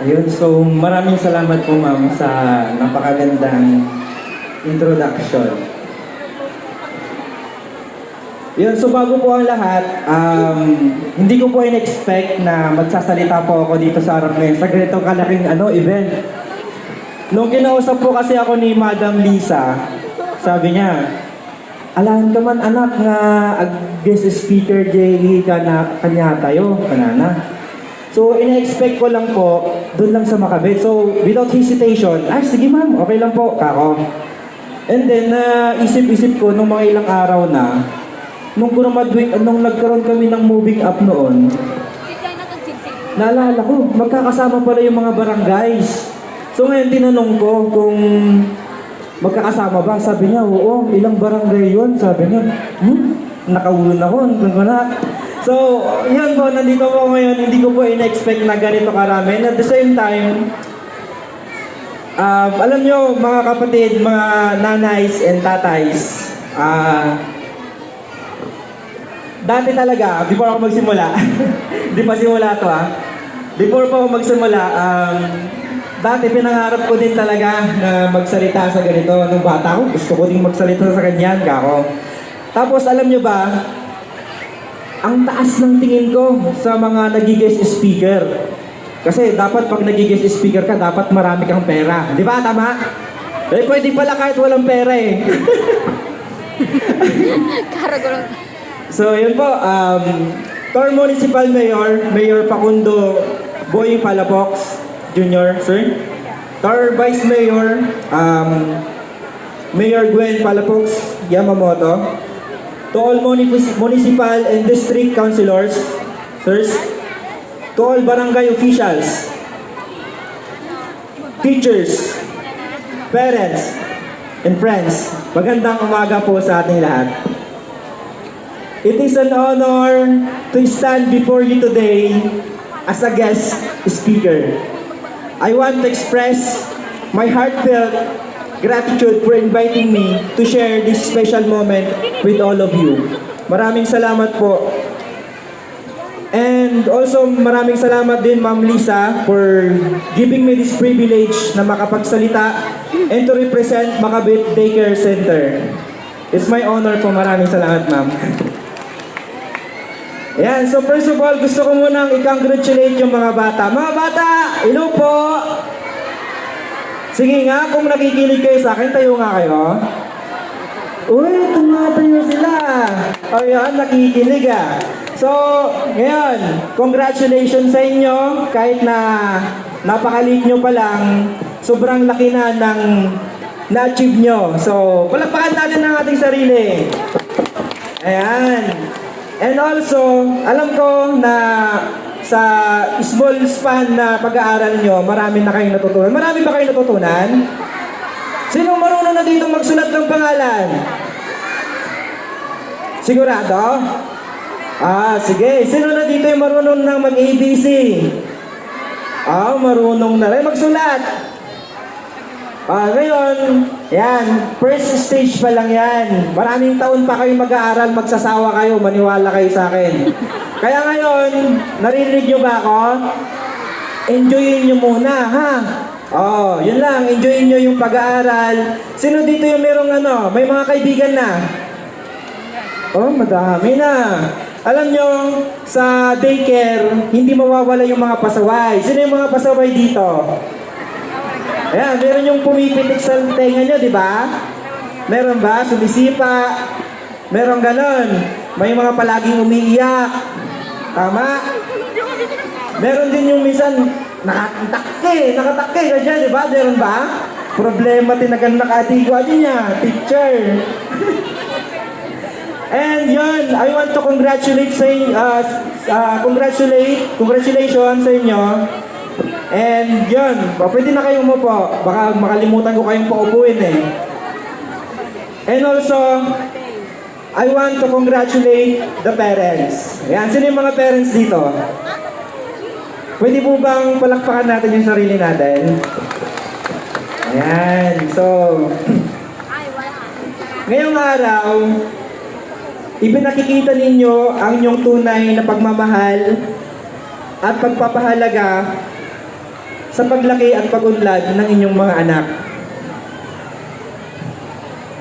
Ayun, so maraming salamat po ma'am sa napakagandang introduction. Yun, so bago po ang lahat, hindi ko po in-expect na magsasalita po ako dito sa harap ngayon sa ganitong kalaking event. Nung kinausap po kasi ako ni Madam Lisa, sabi niya, "Alam ka man anak nga guest speaker Jerry ka na kanya tayo, kanana." So, ina-expect ko lang po, doon lang sa Makabit. So, without hesitation, sige ma'am, okay lang po, kako. And then, isip-isip ko, nung mga ilang araw na, nung nagkaroon kami ng moving up noon, naalala ko, magkakasama pala yung mga barangays. So, ngayon tinanong ko kung magkakasama ba. Sabi niya, oo, ilang barangay yun? Sabi niya, nakaulo na ko, So, yan po, nandito po ngayon, hindi ko po in-expect na ganito karami. And at the same time, alam nyo, mga kapatid, mga nanays and tatays, dati talaga, before ako magsimula, hindi pa simula to before pa ako magsimula, dati pinangarap ko din talaga na magsalita sa ganito. Nung bata ko, gusto ko din magsalita sa ganyan, kako. Tapos, alam nyo ba, ang taas ng tingin ko sa mga nagigest speaker. Kasi dapat pag nagigest speaker ka, dapat marami kang pera. Di ba? Tama? Pwede pala kahit walang pera eh. So, yun po. Tor Municipal Mayor, Mayor Facundo Boy Palafox Jr., sir. Tor Vice Mayor, Mayor Gwen Palafox Yamamoto. To all municipal and district councilors, sirs, to all barangay officials, teachers, parents, and friends, magandang umaga po sa ating lahat. It is an honor to stand before you today as a guest speaker. I want to express my heartfelt gratitude for inviting me to share this special moment with all of you. Maraming salamat po. And also, maraming salamat din Ma'am Lisa for giving me this privilege na makapagsalita and to represent Makabit Daycare Center. It's my honor po. Maraming salamat, ma'am. Ayan, so first of all, gusto ko munang i-congratulate yung mga bata. Mga bata, hello po! Sige nga, kung nakikinig kayo sa akin, tayo nga kayo. Uy, tumatayo sila. O yan, nakikinig So, ngayon, congratulations sa inyo. Kahit na napakaliit nyo pa lang, sobrang laki na ng na-achieve nyo. So, palakpakan natin ang ating sarili. Ayan. And also, alam ko na sa small span na pag-aaral nyo, marami na kayong natutunan. Marami ba kayong natutunan? Sinong marunong na dito magsulat ng pangalan? Sigurado? Sige. Sino na dito yung marunong na mag-ABC? Marunong na rin magsulat. Ngayon, yan, first stage pa lang yan. Maraming taon pa kayo mag-aaral, magsasawa kayo, maniwala kayo sa akin. Kaya ngayon, naririnig nyo ba ako? Enjoyin nyo muna, ha? Yun lang, enjoyin nyo yung pag-aaral. Sino dito yung merong may mga kaibigan na? Madami na. Alam nyo, sa daycare, hindi mawawala yung mga pasaway. Sino yung mga pasaway dito? Ayan, meron yung pumipitik sa tenga nyo, di ba? Meron ba? Sumisipa. Meron ganon. May mga palaging umiiyak. Tama? Meron din yung minsan, nakatakke ka dyan, di ba? Meron ba? Problema, tinagan nakatigwa din niya. Teacher. And yun, I want to congratulations sa inyo. And yun, pwede na kayong umupo. Baka makalimutan ko kayong paupuin eh. And also, I want to congratulate the parents. Ayan, sino yung mga parents dito? Pwede po bang palakpakan natin yung sarili natin? Ayan, so, ngayong araw, ipinakikita ninyo ang inyong tunay na pagmamahal at pagpapahalaga sa paglaki at pag-unlad ng inyong mga anak.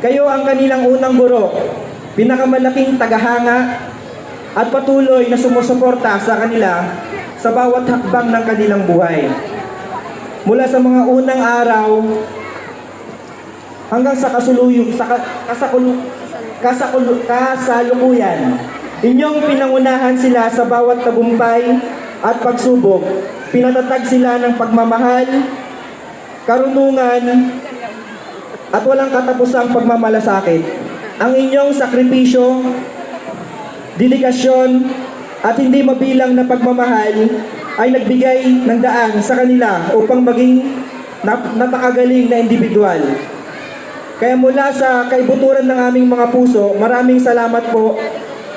Kayo ang kanilang unang guro, pinakamalaking tagahanga at patuloy na sumusuporta sa kanila sa bawat hakbang ng kanilang buhay. Mula sa mga unang araw hanggang sa kasalukuyan, inyong pinangunahan sila sa bawat tagumpay at pagsubok. Pinatatag sila ng pagmamahal, karunungan, at walang katapusang pagmamalasakit. Ang inyong sakripisyo, dedikasyon, at hindi mabilang na pagmamahal ay nagbigay ng daan sa kanila upang maging napakagaling na individual. Kaya mula sa kaibuturan ng aming mga puso, maraming salamat po.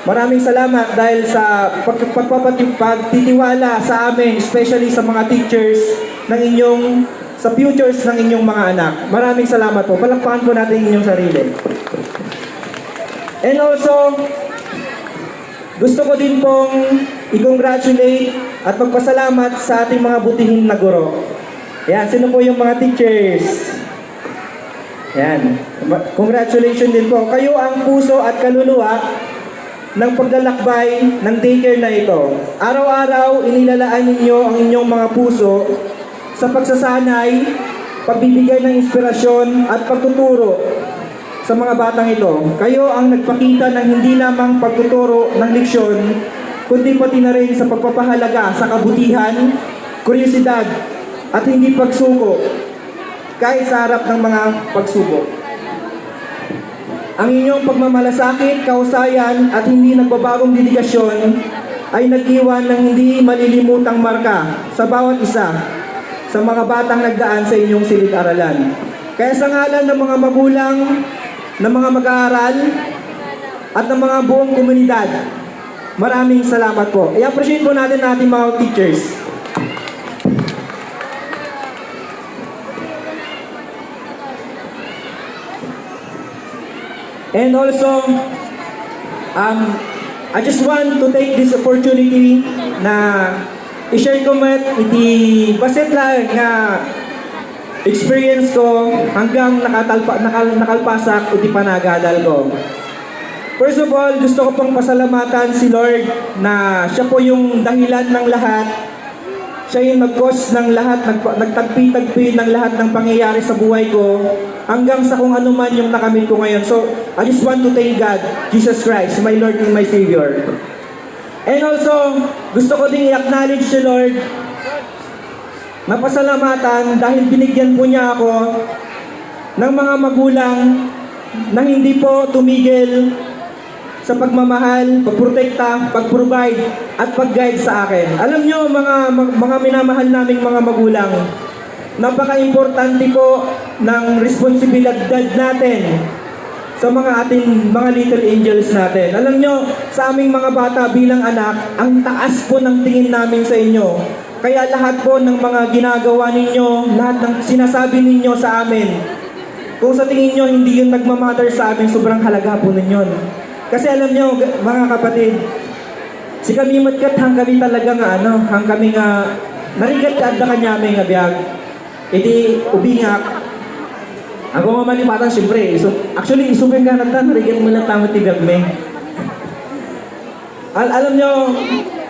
Maraming salamat dahil sa pagtitiwala sa amin, especially sa mga teachers ng inyong sa futures ng inyong mga anak. Maraming salamat po. Palakpakan po natin inyong sarili. And also, gusto ko din pong i-congratulate at magpasalamat sa ating mga butihin na guro. Yan, sino po yung mga teachers? Yan. Congratulations din po. Kayo ang puso at kaluluwa ng paglalakbay ng daycare na ito. Araw-araw, inilalaan ninyo ang inyong mga puso sa pagsasanay, pagbibigay ng inspirasyon at pagtuturo sa mga batang ito. Kayo ang nagpakita ng hindi lamang pagtuturo ng leksyon, kundi pati na rin sa pagpapahalaga sa kabutihan, kuryosidad, at hindi pagsuko, kahit sa harap ng mga pagsubok. Ang inyong pagmamalasakit, kausayan, at hindi nagbabagong dedikasyon ay nag-iwan ng hindi malilimutang marka sa bawat isa sa mga batang nagdaan sa inyong silid-aralan. Kaya sa ngalan ng mga magulang, ng mga mag-aaral, at ng mga buong komunidad, maraming salamat po. I-appreciate po natin ating mga teachers. And also, I just want to take this opportunity na i-share ko met iti basit lang nga experience ko hanggang nakalpasak iti panagadal ko. First of all, gusto ko pong pasalamatan si Lord na siya po yung dahilan ng lahat. Siya yung nag-cause ng lahat, nagtagpi-tagpi ng lahat ng pangyayari sa buhay ko hanggang sa kung ano man yung nakamit ko ngayon. So, I just want to thank God, Jesus Christ, my Lord and my Savior. And also, gusto ko ding i-acknowledge si Lord na pasalamatan dahil binigyan po niya ako ng mga magulang na hindi po tumigil sa pagmamahal, pagprotekta, pag-provide, at pag-guide sa akin. Alam nyo, mga minamahal naming mga magulang, napaka-importante po ng responsibilidad natin sa mga ating mga little angels natin. Alam nyo, sa aming mga bata bilang anak, ang taas po ng tingin namin sa inyo. Kaya lahat po ng mga ginagawa ninyo, lahat ng sinasabi ninyo sa amin, kung sa tingin nyo hindi yun nagmamatter sa amin, sobrang halaga po ninyon. Kasi alam nyo, mga kapatid, si kami matkat hang kami talaga nga hang kami nga narigat ka adda kanyami nga biyag. Iti ubingak. Ako nga malipatan, siyempre. Actually, isupin ka nata, narigat mo lang tamo tibiyag me. Alam nyo,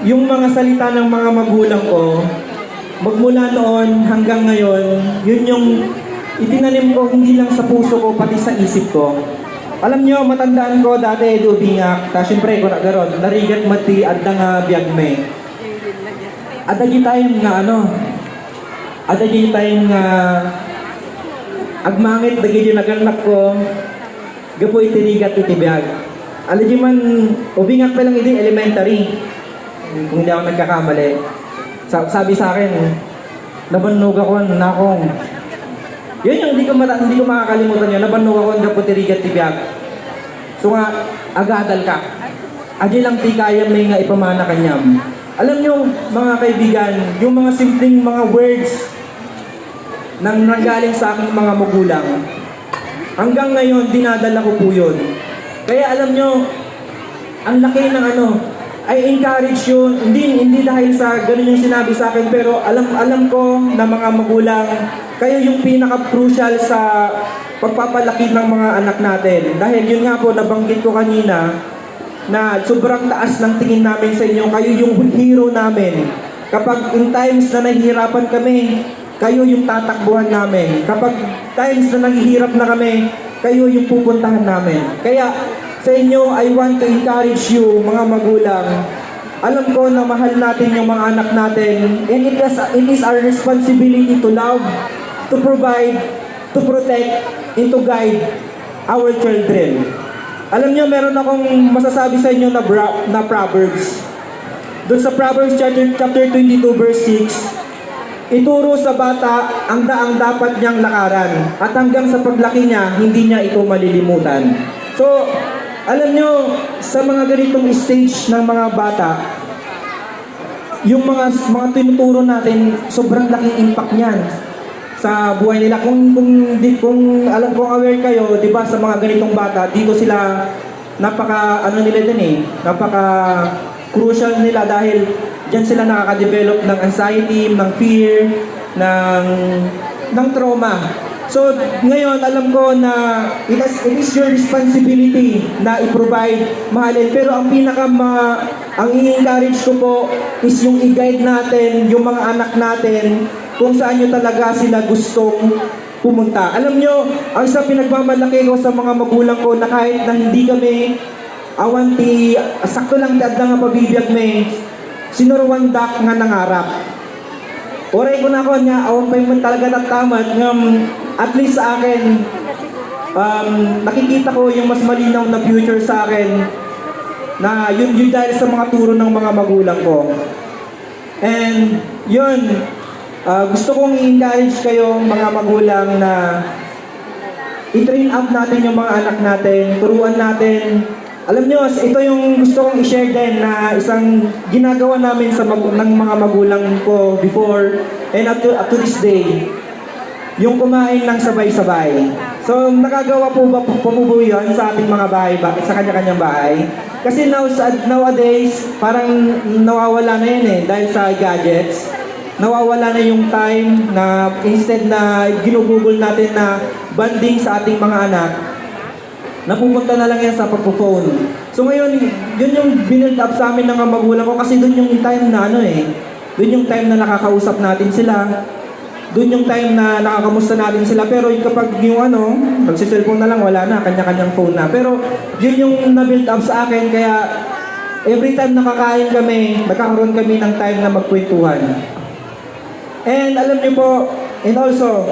yung mga salita ng mga magulang ko, magmula noon hanggang ngayon, yun yung itinanim ko hindi lang sa puso ko, pati sa isip ko. Alam nyo, matandaan ko dati ubingak, ta siyempre ko nagaron, narigat mati adda nga biyag me. Adagi tayong nga adagi tayong nga agmangit dagi yung naganak ko, gapo itirigat itibiyag. Alagi man, ubingak pa lang iti elementary, kung hindi ako nagkakamali. Sabi sa akin, nabanog ako na akong, yun yung hindi ko makakalimutan yun, nabanog ako gapo itirigat itibiyag. So nga, agadal ka. Adi lang ti kaya may nga ipamana kanyam. Alam nyo, mga kaibigan, yung mga simpleng mga words nang nanggaling sa aking mga magulang, hanggang ngayon, dinadala ko po yun. Kaya alam nyo, ang laki ng I encourage you, hindi dahil sa ganun yung sinabi sa akin, pero alam ko na mga magulang, kayo yung pinaka-crucial sa pagpapalaki ng mga anak natin. Dahil yun nga po, nabanggit ko kanina, na sobrang taas ng tingin namin sa inyo, kayo yung hero namin. Kapag in times na nahihirapan kami, kayo yung tatakbuhan namin. Kapag times na naghihirap na kami, kayo yung pupuntahan namin. Kaya sa inyo, I want to encourage you, mga magulang. Alam ko na mahal natin yung mga anak natin, and it is our responsibility to love, to provide, to protect, and to guide our children. Alam niyo, meron akong masasabi sa inyo na Proverbs. Doon sa Proverbs chapter 22 verse 6, ituro sa bata ang daang dapat niyang lakaran, at hanggang sa paglaki niya, hindi niya ito malilimutan. So, alam nyo, sa mga ganitong stage ng mga bata, yung mga tinuturo natin, sobrang laking impact niyan sa buhay nila. Kung alam kong aware kayo, 'di ba, sa mga ganitong bata, dito sila napaka crucial nila dahil diyan sila nakaka-develop ng anxiety, ng fear, ng trauma. So, ngayon, alam ko na it is your responsibility na i-provide, mahalin. Pero ang ang i-encourage ko po is yung i-guide natin, yung mga anak natin, kung saan nyo talaga sila gustong pumunta. Alam nyo, ang isang pinagmamalaki ko sa mga magulang ko na kahit na hindi kami awanti, sakto lang dad nga pabibiyag may sinuruan dak nga nangarap. Oray ko na ako niya, awan pa yung talaga nagtamat at least sa akin, nakikita ko yung mas malinaw na future sa akin na yun dahil sa mga turo ng mga magulang ko. And yun, gusto kong i-encourage kayo mga magulang na i-train up natin yung mga anak natin, turuan natin. Alam nyo, ito yung gusto kong i-share din na isang ginagawa namin ng mga magulang ko before and up to this day. Yung kumain ng sabay-sabay. So, nakagawa po ba yun sa ating mga bahay, sa kanya-kanyang bahay? Kasi nowadays, parang nawawala na yun dahil sa gadgets. Nawawala na yung time na instead na ginugugol natin na bonding sa ating mga anak, napupunta na lang yan sa pagpo-phone. So ngayon, yun yung binuild up sa amin ng mga magulang ko kasi doon yung time na doon yung time na nakakausap natin sila, doon yung time na nakakamusta natin sila, pero yung kapag yung nagsiselfone na lang, wala na, kanya-kanyang phone na. Pero yun yung na-build up sa akin, kaya every time nakakain kami, nagkakaroon kami ng time na magkwentuhan. And alam niyo po, and also,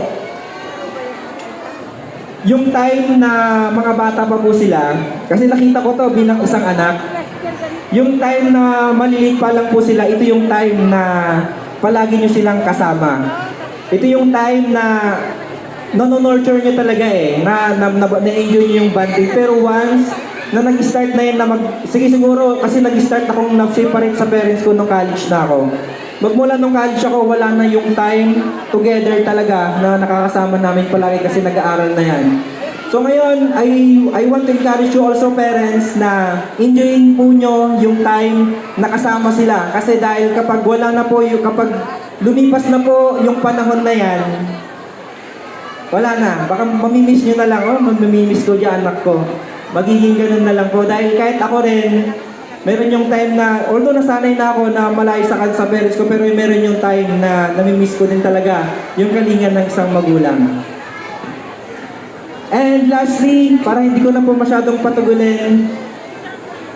yung time na mga bata pa po sila, kasi nakita ko to bilang isang anak, yung time na maliliit pa lang po sila, ito yung time na palagi nyo silang kasama. Ito yung time na nurture nyo talaga na-enjoy nyo yung bonding. Pero once na nag-start na yun na sige siguro, kasi nag-start akong na-separate sa parents ko nung college na ako. Magmula nung college ako, wala na yung time together talaga na nakakasama namin palagi kasi nag-aaral na yan. So ngayon, I want to encourage you also parents na enjoyin po nyo yung time na kasama sila. Kasi dahil kapag wala na po, kapag lumipas na po yung panahon na yan, wala na. Baka mamimiss nyo na lang, mamimiss ko dyan anak ko. Magiging ganun na lang po. Dahil kahit ako rin, meron yung time na, although nasanay na ako na malayo sa parents ko, pero meron yung time na namimiss ko din talaga yung kalingan ng isang magulang. And lastly, para hindi ko na po masyadong patugulin,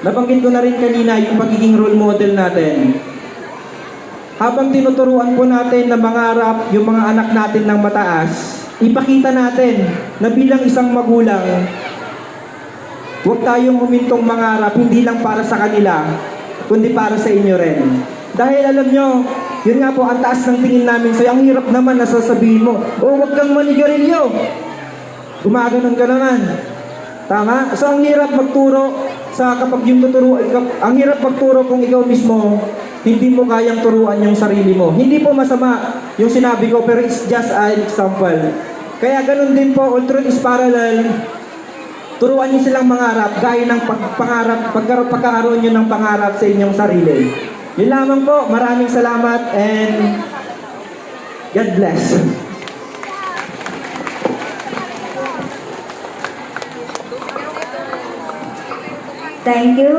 nabanggit ko na rin kanina yung pagiging role model natin. Habang tinuturuan po natin na mangarap yung mga anak natin ng mataas, ipakita natin na bilang isang magulang, huwag tayong humintong mangarap, hindi lang para sa kanila, kundi para sa inyo rin. Dahil alam nyo, yun nga po, ang taas ng tingin namin sa'yo. Ang hirap naman na sasabihin mo, huwag kang manigarilyo. Gumaganon ka naman. Tama? So ang hirap magturo ang hirap magturo kung ikaw mismo, hindi mo kayang turuan yung sarili mo. Hindi po masama yung sinabi ko, pero it's just an example. Kaya ganun din po, all truth is parallel. turuan niyo silang mangarap gaya ng pagkakaroon niyo ng pangarap sa inyong sarili. Yun lamang po. Maraming salamat and God bless. Thank you.